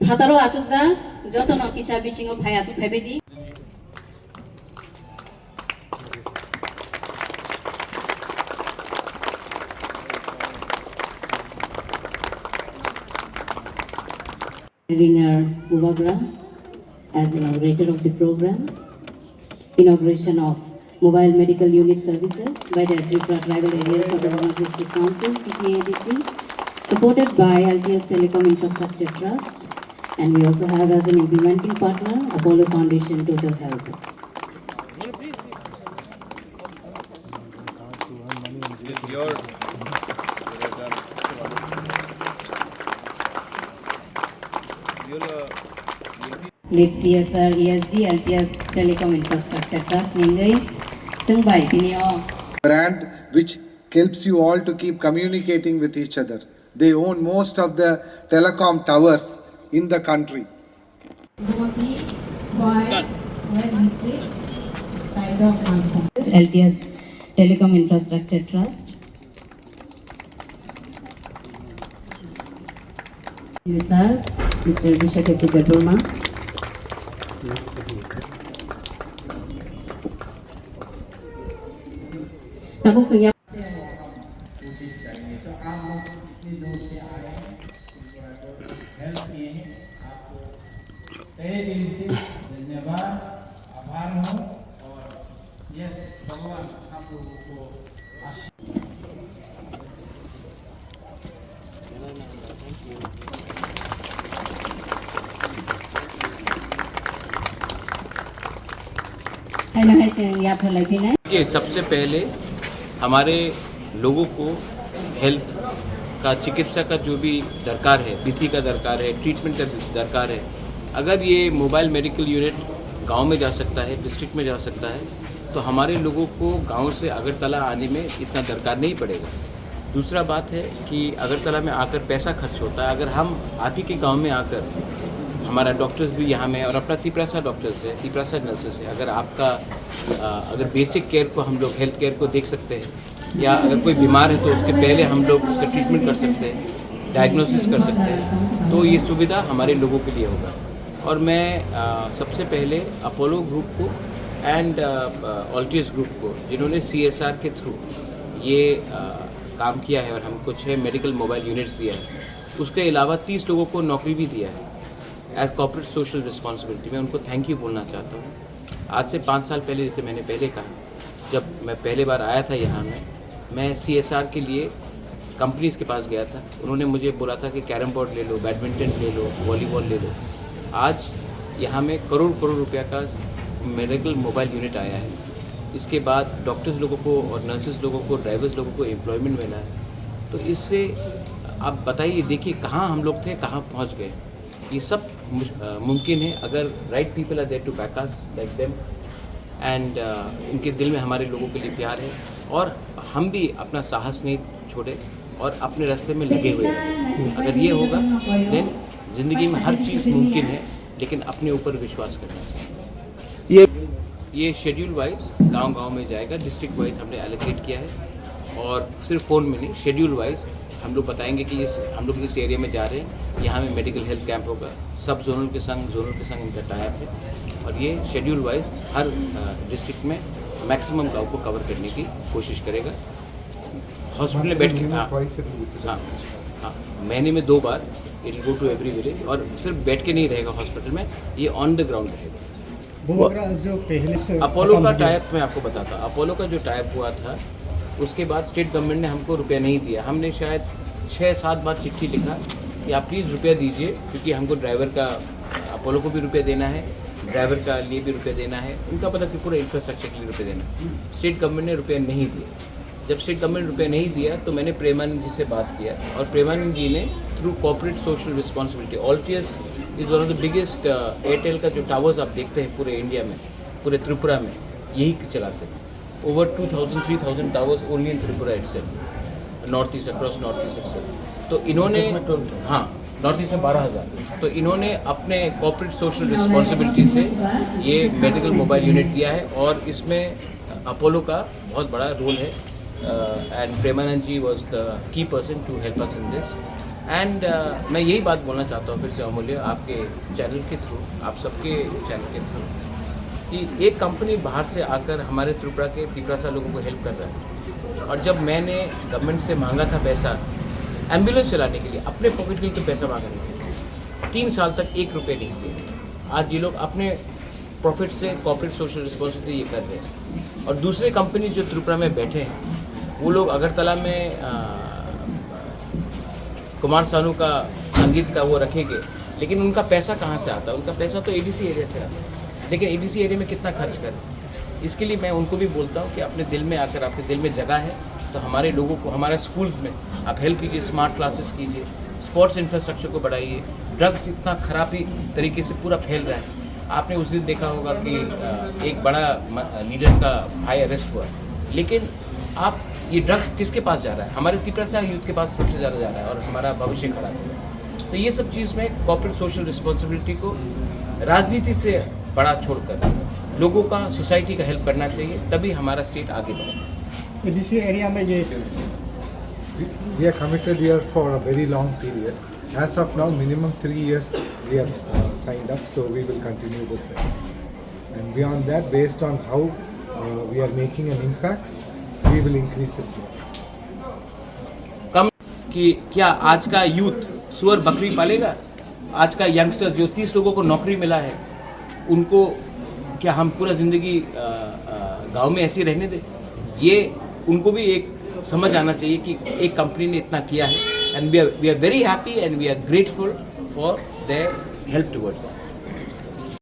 Hataro Achuza, Jotono Kisha Bishing of Hayasu Pebedi. Winner Uvagra as inaugurator of the program. Inauguration of Mobile Medical Unit Services by the Tripura Tribal Areas Autonomous District Council, TTADC, supported by LTS Telecom Infrastructure Trust, and we also have as an implementing partner Apollo Foundation Total Health. Lead CSR ESG LTS Telecom Infrastructure Trust Ningai Sungbai Pinio brand which helps you all to keep communicating with each other. They own most of the telecom towers in the country. LTS Telecom Infrastructure Trust. Yes, sir. Mr. Vishakeptu Gabroma. Tabuk Sengya. देखिए, सबसे पहले हमारे लोगों को health का, चिकित्सा का जो भी दरकार है, बीपी का दरकार है, ट्रीटमेंट का दरकार है, अगर ये मोबाइल मेडिकल यूनिट गांव में जा सकता है, डिस्ट्रिक्ट में जा सकता है, तो हमारे लोगों को गांव से अगरतला आने में इतना दरकार नहीं पड़ेगा। दूसरा बात है कि अगरतला में आकर पैसा खर्च होता है, अगर हम आप ही के गाँव में आकर, हमारा डॉक्टर्स भी यहाँ में और अपना तिपरासा डॉक्टर्स है, तिपरासा नर्सेस है, अगर आपका अगर बेसिक केयर को हम लोग हेल्थ केयर को देख सकते हैं, या अगर कोई बीमार है तो उसके पहले हम लोग उसका ट्रीटमेंट कर सकते हैं, डायग्नोसिस कर सकते हैं, तो ये सुविधा हमारे लोगों के लिए होगा। और मैं सबसे पहले अपोलो ग्रुप को एंड ऑल्टियस ग्रुप को, जिन्होंने CSR के थ्रू ये काम किया है और हमको 6 मेडिकल मोबाइल यूनिट्स दिया है, उसके अलावा 30 लोगों को नौकरी भी दिया है एज कॉर्पोरेट सोशल रिस्पॉन्सिबिलिटी। मैं उनको थैंक यू बोलना चाहता हूँ। आज से 5 साल पहले, जैसे मैंने पहले कहा, जब मैं पहले बार आया था यहाँ में, मैं CSR के लिए कंपनीज़ के पास गया था, उन्होंने मुझे बोला था कि कैरम बोर्ड ले लो, बैडमिंटन ले लो, वॉलीबॉल ले लो। आज यहाँ में करोड़ रुपया का मेडिकल मोबाइल यूनिट आया है। इसके बाद डॉक्टर्स लोगों को और नर्सेज लोगों को, ड्राइवर्स लोगों को एम्प्लॉयमेंट मिला है। तो इससे आप बताइए, देखिए कहाँ हम लोग थे, कहाँ पहुँच गए। ये सब मुमकिन है अगर right people are there to back us like them, and इनके दिल में हमारे लोगों के लिए प्यार है, और हम भी अपना साहस नहीं छोड़े और अपने रास्ते में लगे हुए हैं। अगर ये होगा देन ज़िंदगी में हर चीज़ मुमकिन है, लेकिन अपने ऊपर विश्वास करना चाहिए। ये शेड्यूल वाइज गांव में जाएगा, डिस्ट्रिक्ट वाइज हमने एलोकेट किया है, और सिर्फ फ़ोन में नहीं, शेड्यूल वाइज हम लोग बताएंगे कि हम लोग इस एरिया में जा रहे हैं, यहाँ में मेडिकल हेल्थ कैंप होगा, सब जोनल के संग इनका टाइप है, और ये शेड्यूल वाइज हर डिस्ट्रिक्ट में मैक्सिमम गाँव को कवर करने की कोशिश करेगा। हॉस्पिटल में बैठ के हाँ, महीने में 2 बार it will go to every village, और सिर्फ बैठ के नहीं रहेगा हॉस्पिटल में, ये ऑन द ग्राउंड रहेगा। जो पहले से अपोलो का टाइप मैं आपको बताता, अपोलो का जो टाइप हुआ था, उसके बाद स्टेट गवर्नमेंट ने हमको रुपया नहीं दिया। हमने शायद 6-7 बार चिट्ठी लिखा कि आप प्लीज़ रुपया दीजिए, क्योंकि हमको ड्राइवर का, अपोलो को भी रुपया देना है, ड्राइवर का लिए भी रुपया देना है, उनका पता कि पूरे इंफ्रास्ट्रक्चर के लिए रुपया देना है। स्टेट गवर्नमेंट ने रुपया नहीं दिया। जब स्टेट गवर्नमेंट रुपया नहीं दिया तो मैंने प्रेमानंद जी से बात किया, और प्रेमानंद जी ने through corporate social responsibility, Altius is one of the biggest, Airtel का जो टावर्स आप देखते हैं पूरे इंडिया में, पूरे त्रिपुरा में यही चलाते हैं। Over 2,000-3,000 towers only in Tripura itself, north east, across north east itself। तो इन्होंने, हाँ, नॉर्थ ईस्ट में 12,000, तो इन्होंने अपने कॉर्पोरेट सोशल रिस्पॉन्सिबिलिटी से ये मेडिकल मोबाइल यूनिट दिया है, और इसमें अपोलो का बहुत बड़ा रोल है, and Premanand ji was the key person to help us in this. And मैं यही बात बोलना चाहता हूँ फिर से अमूल्य, आपके चैनल के थ्रू, आप सबके चैनल के थ्रू, कि एक कंपनी बाहर से आकर हमारे त्रिपुरा के तिपरासा लोगों को हेल्प कर रहा है। और जब मैंने गवर्नमेंट से मांगा था पैसा एम्बुलेंस चलाने के लिए, अपने पॉकेट के लिए तो पैसा मांगा नहीं, 3 साल तक 1 रुपये नहीं दिए। आज ये लोग अपने प्रॉफिट से कॉर्पोरेट सोशल रिस्पॉन्सिबिलिटी ये कर रहे हैं। और दूसरे कंपनी जो त्रिपुरा में बैठे हैं, वो लोग अगरतला में कुमार सानू का संगीत का वो रखेंगे, लेकिन उनका पैसा कहाँ से आता है? उनका पैसा तो एडीसी एरिया से आता है, लेकिन एडीसी एरिया में कितना खर्च करें? इसके लिए मैं उनको भी बोलता हूँ कि अपने दिल में आकर, आपके दिल में जगह है तो हमारे लोगों को, हमारे स्कूल्स में आप हेल्प कीजिए, स्मार्ट क्लासेस कीजिए, स्पोर्ट्स इंफ्रास्ट्रक्चर को बढ़ाइए। ड्रग्स इतना खराबी तरीके से पूरा फैल रहा है। आपने उस दिन देखा होगा कि एक बड़ा लीडर का भाई अरेस्ट हुआ, लेकिन आप ये ड्रग्स किसके पास जा रहा है? हमारे तिपरासा यूथ के पास सबसे ज़्यादा जा रहा है और हमारा भविष्य खराब है। तो ये सब चीज़ में कॉर्पोरेट सोशल रिस्पॉन्सिबिलिटी को राजनीति से बड़ा छोड़कर लोगों का, सोसाइटी का हेल्प करना चाहिए, तभी हमारा स्टेट आगे बढ़ेगा। एडीसी एरिया में ये We are committed here for a very long period. As of now, minimum 3 years we have signed up, so we will continue the service. And beyond that, based on how we are making an impact, we will increase it more. कम कि क्या आज का youth सुअर बकरी पालेगा? आज का youngster जो 30 लोगों को नौकरी मिला है, उनको क्या हम पूरा ज़िंदगी गांव में ऐसे ही रहने दें? ये उनको भी एक समझ आना चाहिए कि एक कंपनी ने इतना किया है, and we are very happy and we are grateful for their help towards us.